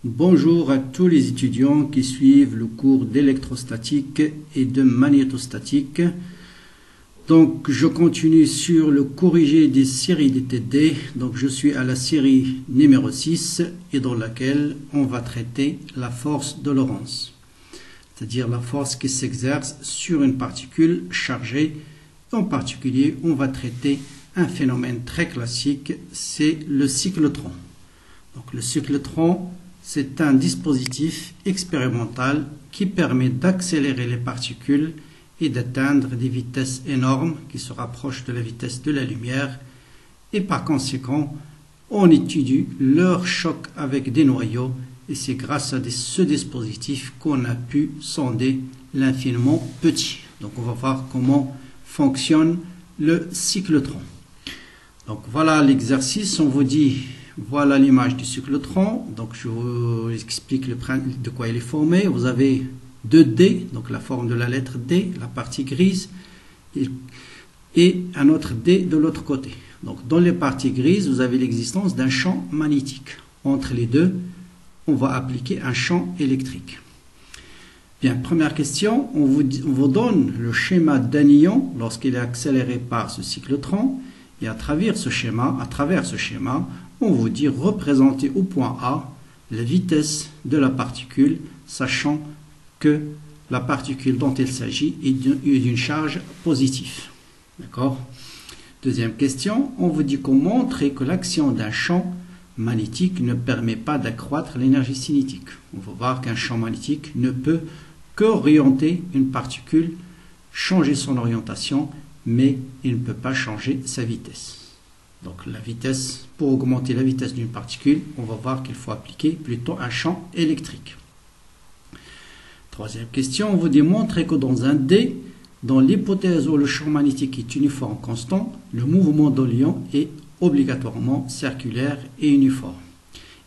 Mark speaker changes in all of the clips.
Speaker 1: Bonjour à tous les étudiants qui suivent le cours d'électrostatique et de magnétostatique. Donc je continue sur le corrigé des séries DTD. Donc je suis à la série numéro 6 et dans laquelle on va traiter la force de Lorentz. C'est-à-dire la force qui s'exerce sur une particule chargée. En particulier, on va traiter un phénomène très classique, c'est le cyclotron. Donc le cyclotron, c'est un dispositif expérimental qui permet d'accélérer les particules et d'atteindre des vitesses énormes qui se rapprochent de la vitesse de la lumière. Et par conséquent, on étudie leur choc avec des noyaux et c'est grâce à ce dispositif qu'on a pu sonder l'infiniment petit. Donc on va voir comment fonctionne le cyclotron. Donc voilà l'exercice, on vous dit, voilà l'image du cyclotron. Donc je vous explique de quoi il est formé. Vous avez deux dés, donc la forme de la lettre D, la partie grise, et un autre dé de l'autre côté. Donc dans les parties grises, vous avez l'existence d'un champ magnétique. Entre les deux, on va appliquer un champ électrique. Bien, première question, on vous donne le schéma d'un ion lorsqu'il est accéléré par ce cyclotron. Et à travers ce schéma, on vous dit représenter au point A la vitesse de la particule, sachant que la particule dont il s'agit est d'une charge positive. D'accord? Deuxième question, on vous dit qu'on montre que l'action d'un champ magnétique ne permet pas d'accroître l'énergie cinétique. On va voir qu'un champ magnétique ne peut qu'orienter une particule, changer son orientation, mais il ne peut pas changer sa vitesse. Donc la vitesse, pour augmenter la vitesse d'une particule, on va voir qu'il faut appliquer plutôt un champ électrique. Troisième question, on vous démontre que dans un dé, dans l'hypothèse où le champ magnétique est uniforme constant, le mouvement de l'ion est obligatoirement circulaire et uniforme.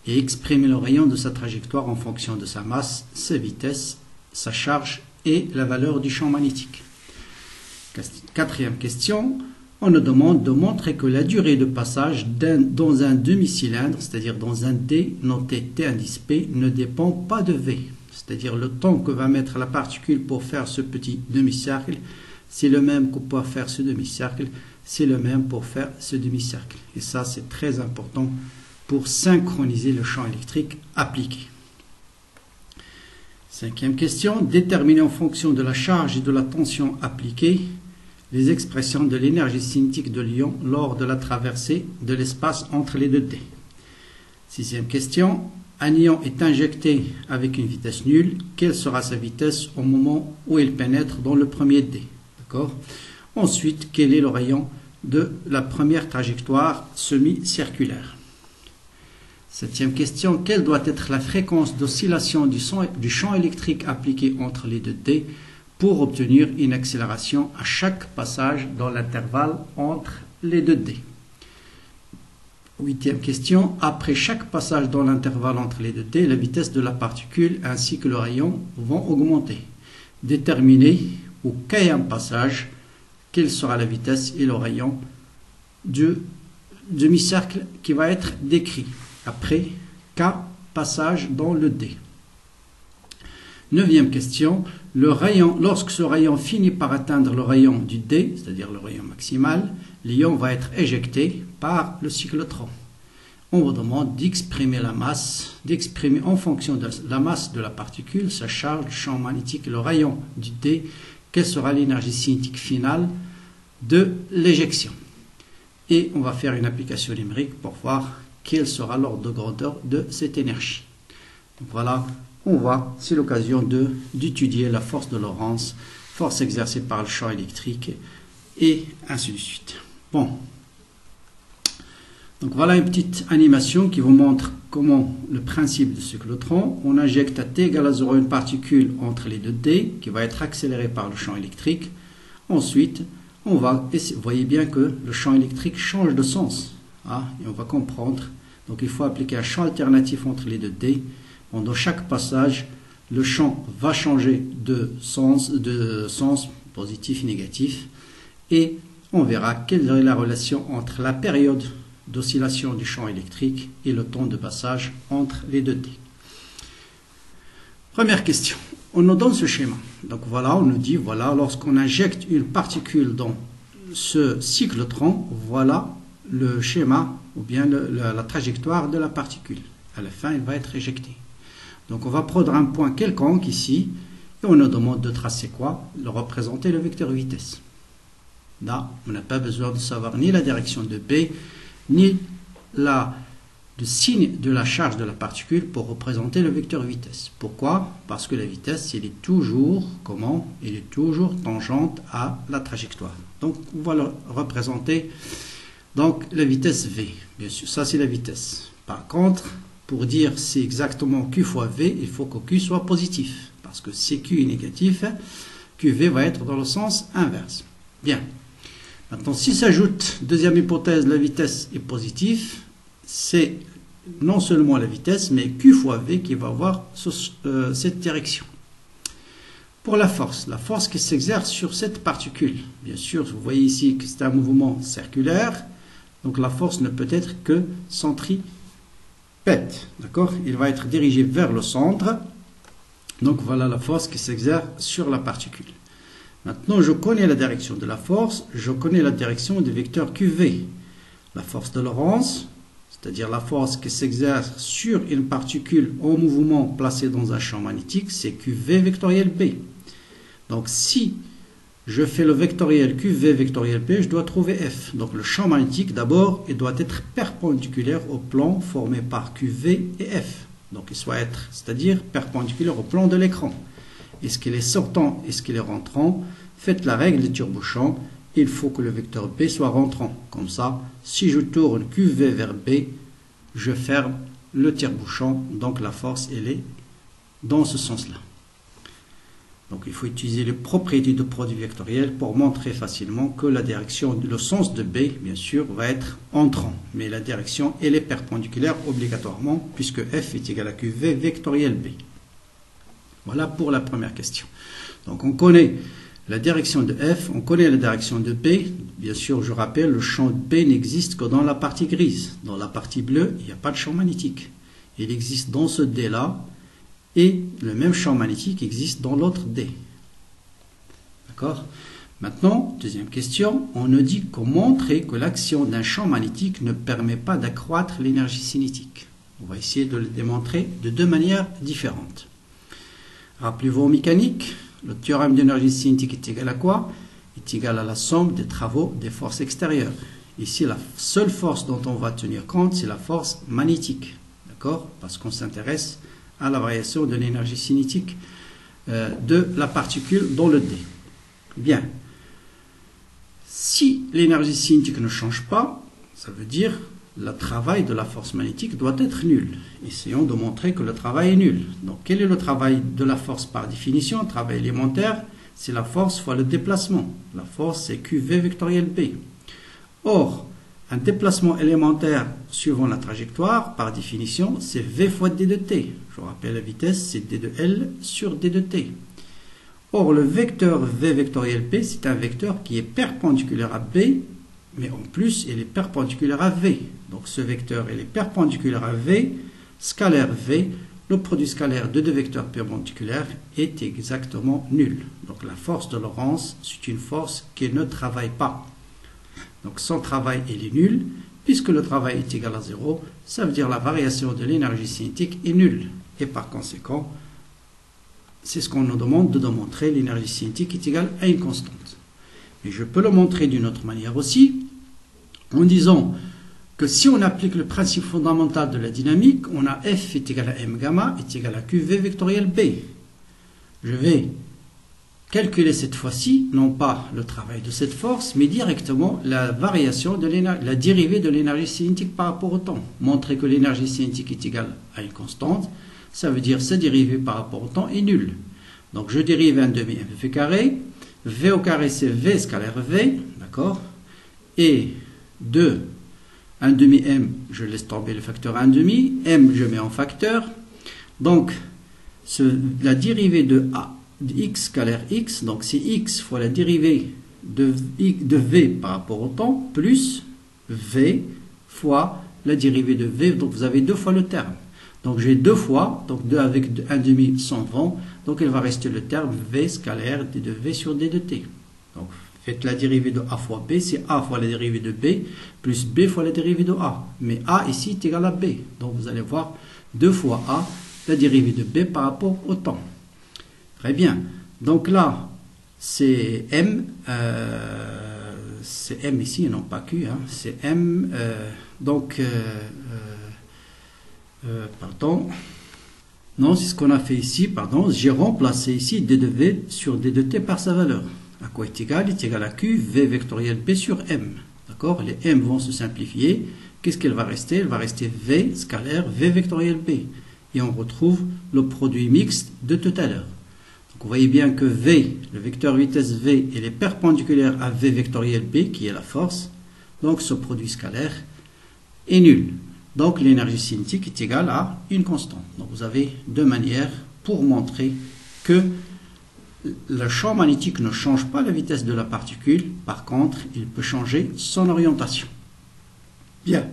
Speaker 1: Et exprimer le rayon de sa trajectoire en fonction de sa masse, sa vitesse, sa charge et la valeur du champ magnétique. Quatrième question, on nous demande de montrer que la durée de passage dans un demi-cylindre, c'est-à-dire dans un dé noté T indice P, ne dépend pas de V. C'est-à-dire le temps que va mettre la particule pour faire ce petit demi-cercle, c'est le même que pour faire ce demi-cercle, c'est le même pour faire ce demi-cercle. Et ça, c'est très important pour synchroniser le champ électrique appliqué. Cinquième question, déterminer en fonction de la charge et de la tension appliquée les expressions de l'énergie cinétique de l'ion lors de la traversée de l'espace entre les deux dés. Sixième question, un ion est injecté avec une vitesse nulle. Quelle sera sa vitesse au moment où il pénètre dans le premier dé? D'accord? Ensuite, quel est le rayon de la première trajectoire semi-circulaire? Septième question, quelle doit être la fréquence d'oscillation du champ électrique appliqué entre les deux dés pour obtenir une accélération à chaque passage dans l'intervalle entre les deux dés? Huitième question, après chaque passage dans l'intervalle entre les deux dés, la vitesse de la particule ainsi que le rayon vont augmenter. Déterminer au quatrième passage quelle sera la vitesse et le rayon du demi-cercle qui va être décrit après K passage dans le dé. Neuvième question, le rayon, lorsque ce rayon finit par atteindre le rayon du dé, c'est-à-dire le rayon maximal, l'ion va être éjecté par le cyclotron. On vous demande d'exprimer la masse, d'exprimer en fonction de la masse de la particule, sa charge, le champ magnétique, le rayon du dé, quelle sera l'énergie cinétique finale de l'éjection. Et on va faire une application numérique pour voir quel sera l'ordre de grandeur de cette énergie. Donc voilà, c'est l'occasion d'étudier la force de Lorentz, force exercée par le champ électrique, et ainsi de suite. Bon. Donc voilà une petite animation qui vous montre comment le principe du cyclotron. On injecte à t égale à 0 une particule entre les deux dés qui va être accélérée par le champ électrique. Ensuite, vous voyez bien que le champ électrique change de sens. Hein, et on va comprendre. Donc il faut appliquer un champ alternatif entre les deux dés. Bon, dans chaque passage, le champ va changer de sens positif et négatif. Et on verra quelle est la relation entre la période d'oscillation du champ électrique et le temps de passage entre les deux dés. Première question. On nous donne ce schéma. Donc voilà, on nous dit, voilà, lorsqu'on injecte une particule dans ce cyclotron, voilà le schéma ou bien la trajectoire de la particule. À la fin, il va être éjecté. Donc on va prendre un point quelconque ici et on nous demande de tracer quoi? De représenter le vecteur vitesse. Là, on n'a pas besoin de savoir ni la direction de B, ni le signe de la charge de la particule pour représenter le vecteur vitesse. Pourquoi? Parce que la vitesse, elle est toujours, comment? Elle est toujours tangente à la trajectoire. Donc, on va le représenter, donc, la vitesse V. Bien sûr, ça c'est la vitesse. Par contre, pour dire c'est exactement Q fois V, il faut que Q soit positif. Parce que si Q est négatif, QV va être dans le sens inverse. Bien. Maintenant, si s'ajoute, deuxième hypothèse, la vitesse est positive, c'est non seulement la vitesse, mais Q fois V qui va avoir cette direction. Pour la force qui s'exerce sur cette particule, bien sûr, vous voyez ici que c'est un mouvement circulaire, donc la force ne peut être que centripète, d'accord? Il va être dirigé vers le centre, donc voilà la force qui s'exerce sur la particule. Maintenant, je connais la direction de la force, je connais la direction du vecteur QV. La force de Lorentz, c'est-à-dire la force qui s'exerce sur une particule en mouvement placée dans un champ magnétique, c'est QV vectoriel B. Donc si je fais le vectoriel QV vectoriel B, je dois trouver F. Donc le champ magnétique, d'abord, il doit être perpendiculaire au plan formé par QV et F. Donc il doit être, c'est-à-dire perpendiculaire au plan de l'écran. Est-ce qu'il est sortant, est-ce qu'il est rentrant? Faites la règle du tire-bouchon. Il faut que le vecteur B soit rentrant. Comme ça, si je tourne QV vers B, je ferme le tire-bouchon. Donc la force, elle est dans ce sens-là. Donc il faut utiliser les propriétés de produit vectoriel pour montrer facilement que la direction, le sens de B, bien sûr, va être entrant. Mais la direction, elle est perpendiculaire obligatoirement, puisque F est égal à QV vectoriel B. Voilà pour la première question. Donc on connaît la direction de F, on connaît la direction de B. Bien sûr, je rappelle, le champ de B n'existe que dans la partie grise. Dans la partie bleue, il n'y a pas de champ magnétique. Il existe dans ce D-là, et le même champ magnétique existe dans l'autre D. D'accord? Maintenant, deuxième question, on nous dit qu'on montrer que l'action d'un champ magnétique ne permet pas d'accroître l'énergie cinétique. On va essayer de le démontrer de deux manières différentes. Rappelez-vous en mécanique, le théorème d'énergie cinétique est égal à quoi? Est égal à la somme des travaux des forces extérieures. Ici, la seule force dont on va tenir compte, c'est la force magnétique. D'accord? Parce qu'on s'intéresse à la variation de l'énergie cinétique de la particule dans le D. Bien. Si l'énergie cinétique ne change pas, ça veut dire le travail de la force magnétique doit être nul. Essayons de montrer que le travail est nul. Donc, quel est le travail de la force par définition? Le travail élémentaire, c'est la force fois le déplacement. La force, c'est QV vectoriel B. Or, un déplacement élémentaire suivant la trajectoire, par définition, c'est V fois D de T. Je vous rappelle, la vitesse, c'est D de L sur D de T. Or, le vecteur V vectoriel B, c'est un vecteur qui est perpendiculaire à B, mais en plus, il est perpendiculaire à V. Donc, ce vecteur, il est perpendiculaire à V, scalaire V. Le produit scalaire de deux vecteurs perpendiculaires est exactement nul. Donc, la force de Lorentz, c'est une force qui ne travaille pas. Donc, son travail, il est nul. Puisque le travail est égal à 0, ça veut dire la variation de l'énergie cinétique est nulle. Et par conséquent, c'est ce qu'on nous demande de démontrer. L'énergie cinétique est égale à une constante. Mais je peux le montrer d'une autre manière aussi, en disant que si on applique le principe fondamental de la dynamique, on a F est égal à M gamma est égal à QV vectoriel B. Je vais calculer cette fois-ci, non pas le travail de cette force, mais directement la variation de l'énergie, la dérivée de l'énergie cinétique par rapport au temps. Montrer que l'énergie cinétique est égale à une constante, ça veut dire sa dérivée par rapport au temps est nulle. Donc je dérive 1 demi mv carré, V au carré c'est V scalaire V, d'accord? Et de 1 demi m, je laisse tomber le facteur 1 demi, m je mets en facteur, donc la dérivée de A de x scalaire x, donc c'est x fois la dérivée de v par rapport au temps, plus v fois la dérivée de v, donc vous avez deux fois le terme. Donc j'ai deux fois, donc 2 avec 1 demi sans vent, donc il va rester le terme V scalaire d de V sur d de t. Donc faites la dérivée de A fois B, c'est A fois la dérivée de B, plus B fois la dérivée de A. Mais A ici est égal à B. Donc vous allez voir 2 fois A, la dérivée de B par rapport au temps. Très bien. Donc là, c'est M ici, non pas Q, hein, c'est M, pardon, non, c'est ce qu'on a fait ici, pardon, j'ai remplacé ici d de V sur d de t par sa valeur. À quoi est égal? Il est égal à Q, V vectoriel B sur M. D'accord? Les M vont se simplifier. Qu'est-ce qu'il va rester? Il va rester V scalaire V vectoriel B. Et on retrouve le produit mixte de tout à l'heure. Donc vous voyez bien que V, le vecteur vitesse V, il est perpendiculaire à V vectoriel B, qui est la force. Donc ce produit scalaire est nul. Donc l'énergie cinétique est égale à une constante. Donc vous avez deux manières pour montrer que le champ magnétique ne change pas la vitesse de la particule. Par contre, il peut changer son orientation. Bien.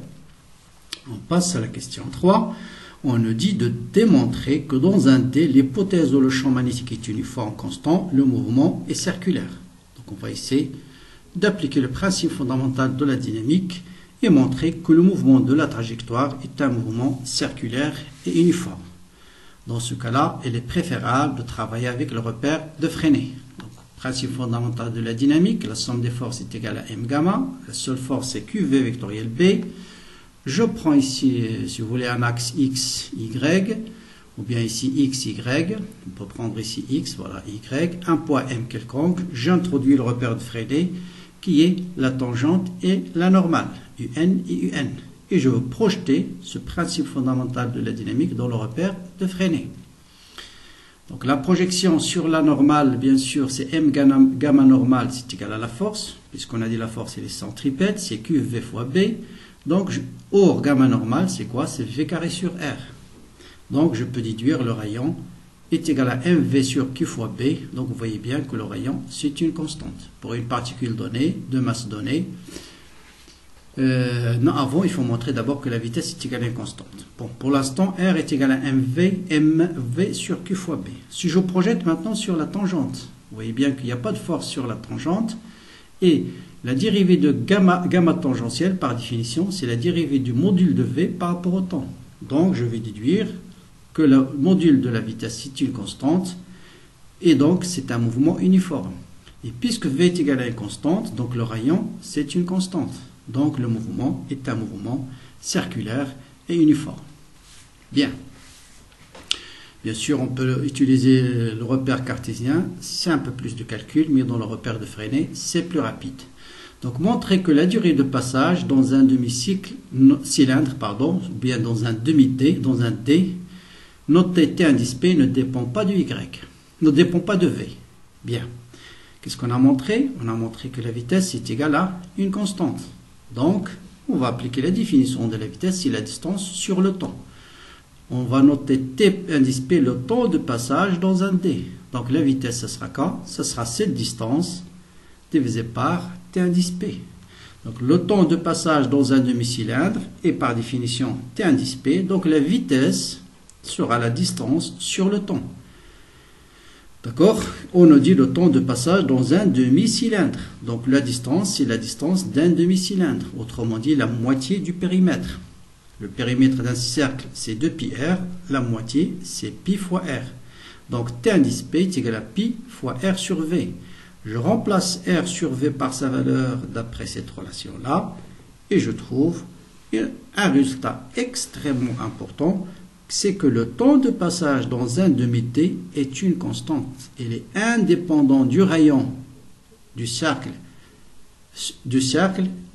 Speaker 1: On passe à la question 3. On nous dit de démontrer que dans un D, l'hypothèse où le champ magnétique est uniforme constant, le mouvement est circulaire. Donc on va essayer d'appliquer le principe fondamental de la dynamique et montrer que le mouvement de la trajectoire est un mouvement circulaire et uniforme. Dans ce cas-là, il est préférable de travailler avec le repère de Freinet. Donc, principe fondamental de la dynamique, la somme des forces est égale à m gamma, la seule force est QV vectoriel B. Je prends ici, si vous voulez, un axe X, Y, ou bien ici X, Y. On peut prendre ici X, voilà, Y, un poids M quelconque. J'introduis le repère de Freinet, qui est la tangente et la normale, UN et UN. Et je veux projeter ce principe fondamental de la dynamique dans le repère de Freinet. Donc la projection sur la normale, bien sûr, c'est M gamma normale, c'est égal à la force, puisqu'on a dit la force, elle est centripète, c'est QV fois B. Donc, or gamma normale, c'est quoi? C'est V carré sur R. Donc, je peux déduire le rayon est égal à mv sur Q fois B. Donc, vous voyez bien que le rayon, c'est une constante. Pour une particule donnée, de masse donnée, non, avant, il faut montrer d'abord que la vitesse est égale à une constante. Bon, pour l'instant, R est égal à mv sur Q fois B. Si je projette maintenant sur la tangente, vous voyez bien qu'il n'y a pas de force sur la tangente. Et la dérivée de gamma tangentielle, par définition, c'est la dérivée du module de V par rapport au temps. Donc, je vais déduire que le module de la vitesse est une constante. Et donc, c'est un mouvement uniforme. Et puisque V est égal à une constante, donc le rayon, c'est une constante. Donc le mouvement est un mouvement circulaire et uniforme. Bien. Bien sûr, on peut utiliser le repère cartésien. C'est un peu plus de calcul, mais dans le repère de Freinet, c'est plus rapide. Donc montrer que la durée de passage dans un demi-cylindre, ou bien dans un demi-D, notre T indice P ne dépend pas de Y, ne dépend pas de V. Bien. Qu'est-ce qu'on a montré? On a montré que la vitesse est égale à une constante. Donc, on va appliquer la définition de la vitesse, c'est la distance sur le temps. On va noter T indice P, le temps de passage dans un D. Donc, la vitesse, ce sera quoi? Ce sera cette distance divisée par T indice P. Donc, le temps de passage dans un demi-cylindre est par définition T indice P. Donc, la vitesse sera la distance sur le temps. D'accord? On nous dit le temps de passage dans un demi-cylindre. Donc la distance, c'est la distance d'un demi-cylindre. Autrement dit, la moitié du périmètre. Le périmètre d'un cercle, c'est 2πr. La moitié, c'est pi fois r. Donc T indice P est égal à pi fois r sur V. Je remplace r sur V par sa valeur d'après cette relation-là. Et je trouve un résultat extrêmement important. C'est que le temps de passage dans un demi-T est une constante. Il est indépendant du rayon du cercle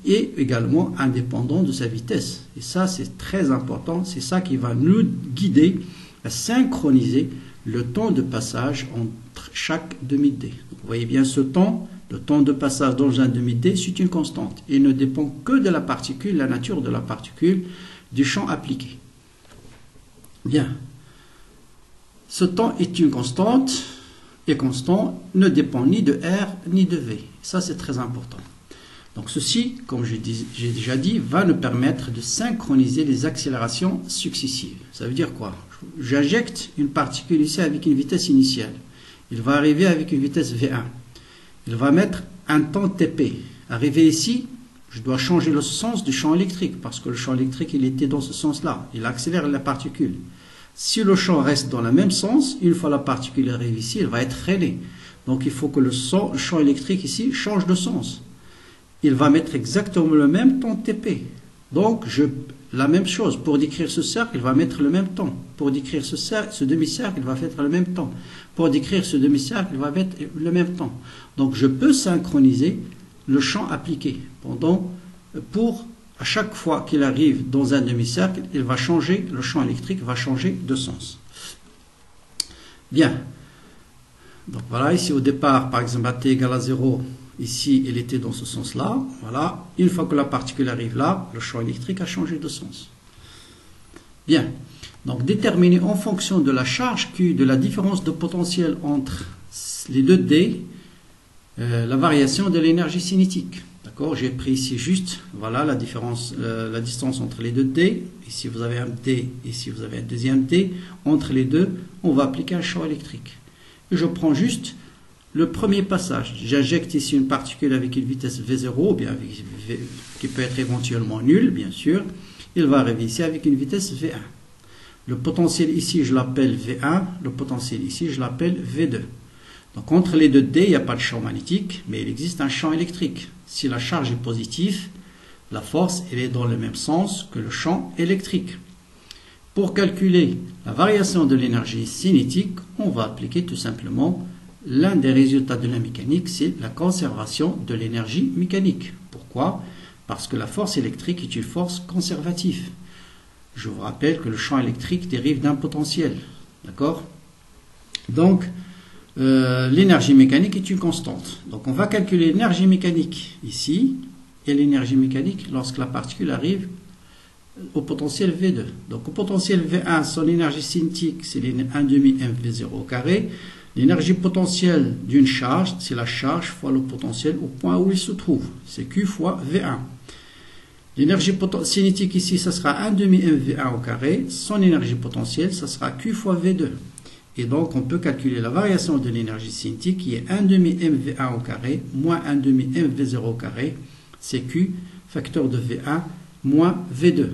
Speaker 1: et également indépendant de sa vitesse. Et ça, c'est très important. C'est ça qui va nous guider à synchroniser le temps de passage entre chaque demi-D. Vous voyez bien ce temps, le temps de passage dans un demi-D, c'est une constante. Il ne dépend que de la particule, la nature de la particule, du champ appliqué. Bien. Ce temps est une constante et constant ne dépend ni de R ni de V. Ça, c'est très important. Donc ceci, comme j'ai déjà dit, va nous permettre de synchroniser les accélérations successives. Ça veut dire quoi? J'injecte une particule ici avec une vitesse initiale. Il va arriver avec une vitesse V1. Il va mettre un temps TP. Arrivé ici, je dois changer le sens du champ électrique, parce que le champ électrique, il était dans ce sens-là. Il accélère la particule. Si le champ reste dans le même sens, une fois la particule arrive ici, elle va être freinée. Donc il faut que le champ électrique ici change de sens. Il va mettre exactement le même temps TP. Donc la même chose, pour décrire ce cercle, il va mettre le même temps. Pour décrire ce demi-cercle, il va mettre le même temps. Pour décrire ce demi-cercle, il va mettre le même temps. Donc je peux synchroniser le champ appliqué pour à chaque fois qu'il arrive dans un demi-cercle, il va changer, le champ électrique va changer de sens. Bien. Donc voilà, ici au départ, par exemple, à t égale à 0, ici, il était dans ce sens-là. Voilà. Une fois que la particule arrive là, le champ électrique a changé de sens. Bien. Donc déterminer en fonction de la charge Q, de la différence de potentiel entre les deux D, la variation de l'énergie cinétique. D'accord, j'ai pris ici juste, voilà la différence, la distance entre les deux D. Ici vous avez un D, ici vous avez un deuxième D. Entre les deux, on va appliquer un champ électrique. Et je prends juste le premier passage. J'injecte ici une particule avec une vitesse V0, bien qui peut être éventuellement nulle, bien sûr. Il va arriver ici avec une vitesse V1. Le potentiel ici, je l'appelle V1. Le potentiel ici, je l'appelle V2. Donc entre les deux D, il n'y a pas de champ magnétique, mais il existe un champ électrique. Si la charge est positive, la force elle est dans le même sens que le champ électrique. Pour calculer la variation de l'énergie cinétique, on va appliquer tout simplement l'un des résultats de la mécanique, c'est la conservation de l'énergie mécanique. Pourquoi? Parce que la force électrique est une force conservative. Je vous rappelle que le champ électrique dérive d'un potentiel. D'accord? Donc, l'énergie mécanique est une constante. Donc on va calculer l'énergie mécanique ici et l'énergie mécanique lorsque la particule arrive au potentiel V2. Donc au potentiel V1, son énergie cinétique, c'est 1 demi mV0 au carré. L'énergie potentielle d'une charge, c'est la charge fois le potentiel au point où il se trouve. C'est Q fois V1. L'énergie cinétique ici, ça sera 1 demi mV1 au carré. Son énergie potentielle, ça sera Q fois V2. Et donc, on peut calculer la variation de l'énergie cinétique qui est 1 demi mV1 au carré moins 1 demi mV0 au carré. C'est Q, facteur de V1 moins V2.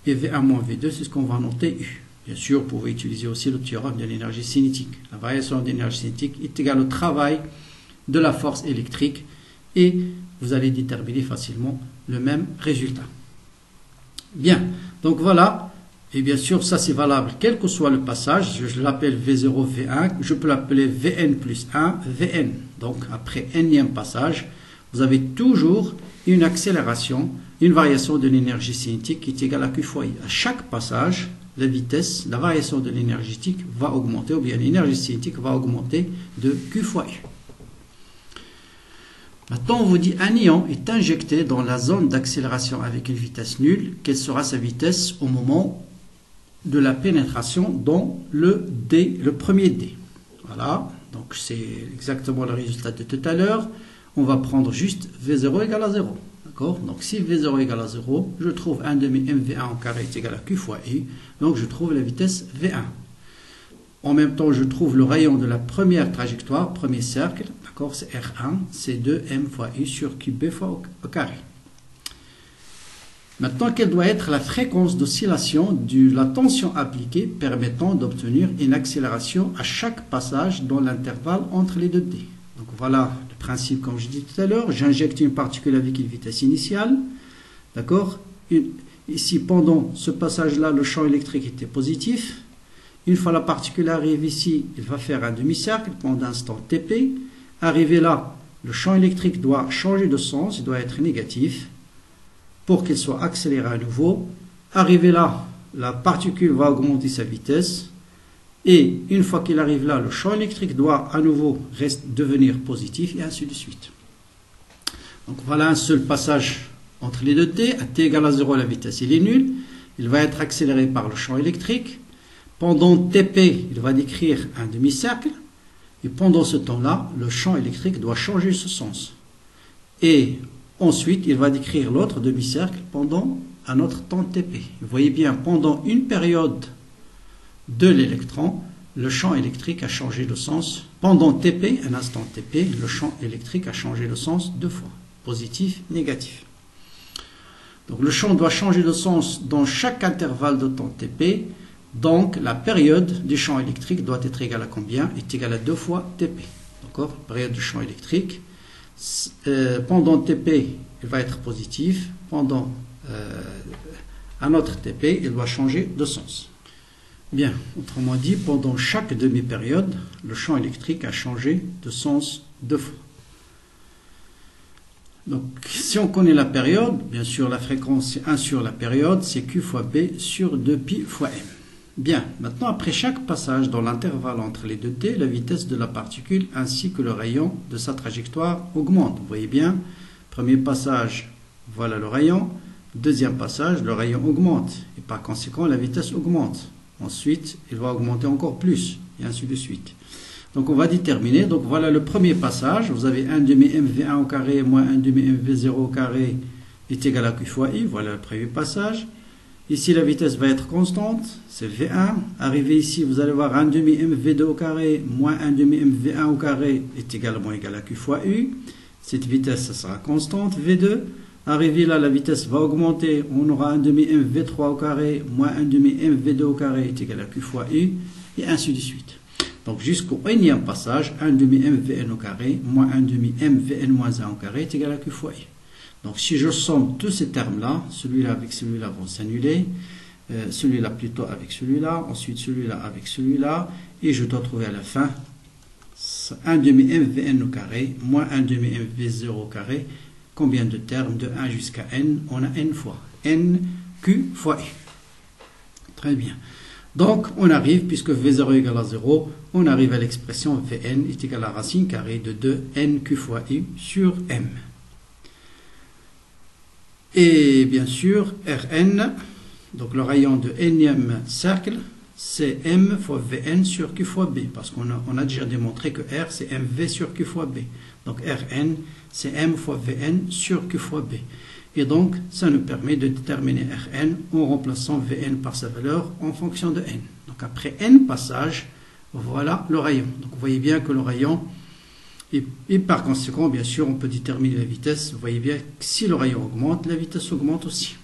Speaker 1: Et V1 moins V2, c'est ce qu'on va noter U. Bien sûr, vous pouvez utiliser aussi le théorème de l'énergie cinétique. La variation de l'énergie cinétique est égale au travail de la force électrique et vous allez déterminer facilement le même résultat. Bien, donc voilà. Et bien sûr, ça c'est valable quel que soit le passage. Je l'appelle V0, V1. Je peux l'appeler Vn plus 1, Vn. Donc après nème passage, vous avez toujours une accélération, une variation de l'énergie cinétique qui est égale à Q fois I. À chaque passage, la vitesse, la variation de l'énergie cinétique va augmenter, ou bien l'énergie cinétique va augmenter de Q fois U. Maintenant, on vous dit un ion est injecté dans la zone d'accélération avec une vitesse nulle. Quelle sera sa vitesse au moment de la pénétration dans le premier D. Voilà, donc c'est exactement le résultat de tout à l'heure. On va prendre juste V0 égale à 0. D'accord? Donc si V0 égale à 0, je trouve 1 demi mV1 au carré est égal à Q fois I. Donc je trouve la vitesse V1. En même temps, je trouve le rayon de la première trajectoire, premier cercle. D'accord? C'est R1, c'est 2M fois I sur QB fois au carré. Maintenant, quelle doit être la fréquence d'oscillation de la tension appliquée permettant d'obtenir une accélération à chaque passage dans l'intervalle entre les deux D. Donc voilà le principe comme je disais tout à l'heure. J'injecte une particule avec une vitesse initiale. D'accord? Ici, pendant ce passage-là, le champ électrique était positif. Une fois la particule arrive ici, il va faire un demi-cercle pendant un instant TP. Arrivé là, le champ électrique doit changer de sens, il doit être négatif, pour qu'il soit accéléré à nouveau. Arrivé là, la particule va augmenter sa vitesse. Et une fois qu'il arrive là, le champ électrique doit à nouveau devenir positif et ainsi de suite. Donc voilà un seul passage entre les deux T. À T égale à 0, la vitesse il est nulle. Il va être accéléré par le champ électrique. Pendant TP, il va décrire un demi-cercle. Et pendant ce temps-là, le champ électrique doit changer ce sens. Et Ensuite, il va décrire l'autre demi-cercle pendant un autre temps TP. Vous voyez bien, pendant une période de l'électron, le champ électrique a changé de sens. Pendant TP, un instant TP, le champ électrique a changé de sens 2 fois. Positif, négatif. Donc le champ doit changer de sens dans chaque intervalle de temps TP. Donc la période du champ électrique doit être égale à combien? Est égale à 2 fois TP. D'accord? Période du champ électrique. Pendant TP, il va être positif. Pendant un autre TP, il doit changer de sens. Bien, autrement dit, pendant chaque demi-période, le champ électrique a changé de sens 2 fois. Donc, si on connaît la période, bien sûr, la fréquence, c'est 1 sur la période, c'est Q fois B sur 2pi fois M. Bien, maintenant, après chaque passage dans l'intervalle entre les deux T, la vitesse de la particule ainsi que le rayon de sa trajectoire augmente. Vous voyez bien, premier passage, voilà le rayon. Deuxième passage, le rayon augmente. Et par conséquent, la vitesse augmente. Ensuite, il va augmenter encore plus, et ainsi de suite. Donc, on va déterminer. Donc, voilà le premier passage. Vous avez 1 demi mv1 au carré moins 1 demi mv0 au carré est égal à Q fois I. Voilà le premier passage. Ici, la vitesse va être constante. C'est V1. Arrivé ici, vous allez voir 1 demi mv2 au carré moins 1 demi mv1 au carré est également égal à Q fois U. Cette vitesse, ça sera constante, V2. Arrivé là, la vitesse va augmenter. On aura 1 demi mv3 au carré moins 1 demi mv2 au carré est égal à Q fois U. Et ainsi de suite. Donc jusqu'au énième passage, 1 demi mvn au carré moins 1 demi mvn moins 1 au carré est égal à Q fois I. Donc si je somme tous ces termes-là, celui-là avec celui-là vont s'annuler, celui-là plutôt avec celui-là, ensuite celui-là avec celui-là, et je dois trouver à la fin 1 demi mvn au carré moins 1 demi mv0 au carré. Combien de termes? De 1 jusqu'à n, on a n fois. n, q fois i. Très bien. Donc, on arrive, puisque v0 est égal à 0, on arrive à l'expression vn est égal à racine carrée de 2nq fois i sur m. Et bien sûr, Rn, donc le rayon de nème cercle, c'est m fois vn sur q fois b, parce qu'on a déjà démontré que R, c'est mv sur q fois b. Donc Rn, c'est m fois vn sur q fois b. Et donc, ça nous permet de déterminer Rn en remplaçant Vn par sa valeur en fonction de n. Donc, après n passages, voilà le rayon. Donc, vous voyez bien que le rayon, et par conséquent, bien sûr, on peut déterminer la vitesse. Vous voyez bien que si le rayon augmente, la vitesse augmente aussi.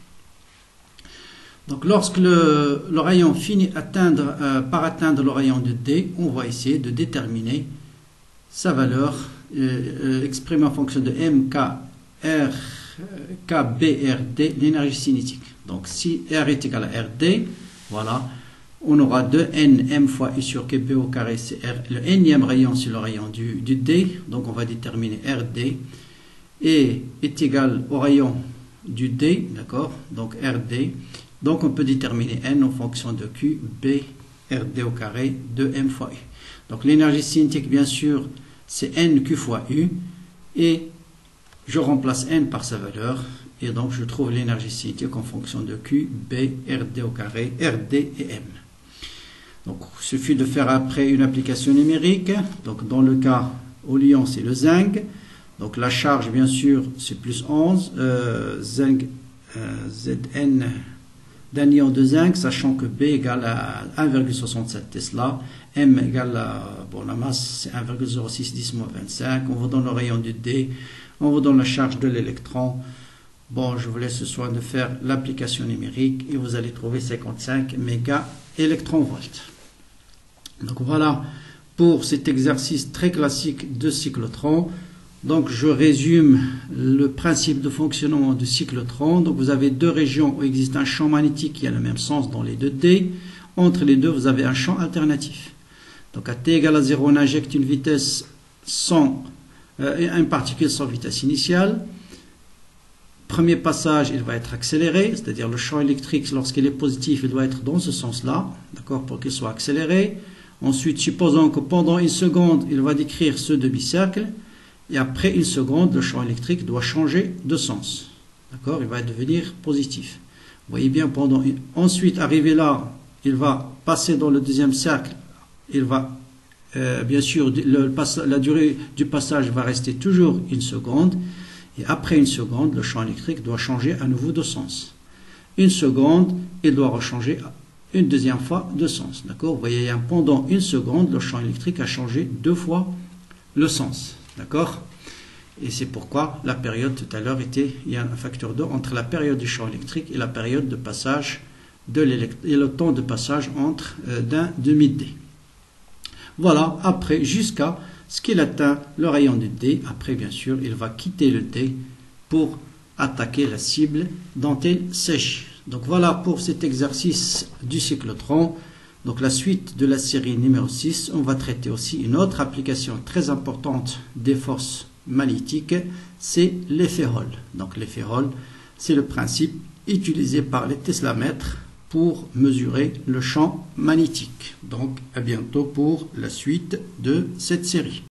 Speaker 1: Donc, lorsque le rayon finit par atteindre le rayon de D, on va essayer de déterminer sa valeur exprimée en fonction de m, k, r, KBRD, l'énergie cinétique. Donc si R est égal à RD, voilà, on aura 2nm fois I sur KB au carré, c'est le nème rayon, c'est le rayon du D, donc on va déterminer RD, et est égal au rayon du D, d'accord, donc RD, donc on peut déterminer N en fonction de Q, B, RD au carré, 2m fois U. Donc l'énergie cinétique, bien sûr, c'est NQ fois U, et je remplace n par sa valeur et donc je trouve l'énergie cinétique en fonction de Q, B, RD au carré, RD et M. Donc il suffit de faire après une application numérique. Donc dans le cas au Lyon, c'est le zinc. Donc la charge, bien sûr, c'est plus 11. Zinc, Zn d'un ion de zinc, sachant que B égale à 1,67 Tesla. M égale à, bon, la masse, c'est 1,0610 moins 25. On va dans le rayon du D. On vous donne la charge de l'électron. Bon, je vous laisse ce soir de faire l'application numérique et vous allez trouver 55 méga électronvolts. Donc voilà pour cet exercice très classique de cyclotron. Donc je résume le principe de fonctionnement du cyclotron. Donc vous avez deux régions où existe un champ magnétique qui a le même sens dans les deux D. Entre les deux, vous avez un champ alternatif. Donc à t égale à 0, on injecte une vitesse une particule sans vitesse initiale. Premier passage, il va être accéléré, c'est-à-dire le champ électrique, lorsqu'il est positif, il doit être dans ce sens-là, d'accord, pour qu'il soit accéléré. Ensuite, supposons que pendant une seconde, il va décrire ce demi-cercle, et après une seconde, le champ électrique doit changer de sens, d'accord, il va devenir positif. Vous voyez bien, ensuite, arrivé là, il va passer dans le deuxième cercle, il va bien sûr, la durée du passage va rester toujours une seconde. Et après une seconde, le champ électrique doit changer à nouveau de sens. Une seconde, il doit rechanger une deuxième fois de sens. D'accord? Vous voyez, pendant une seconde, le champ électrique a changé 2 fois le sens. D'accord? Et c'est pourquoi la période tout à l'heure il y a un facteur 2 entre la période du champ électrique et la période de passage et le temps de passage entre d'un demi-D. Voilà, après, jusqu'à ce qu'il atteint le rayon du D. Après, bien sûr, il va quitter le D pour attaquer la cible dont il s'agit. Donc voilà pour cet exercice du cyclotron. Donc la suite de la série numéro 6, on va traiter aussi une autre application très importante des forces magnétiques, c'est les féroles. Donc les féroles, c'est le principe utilisé par les teslamètres pour mesurer le champ magnétique. Donc à bientôt pour la suite de cette série.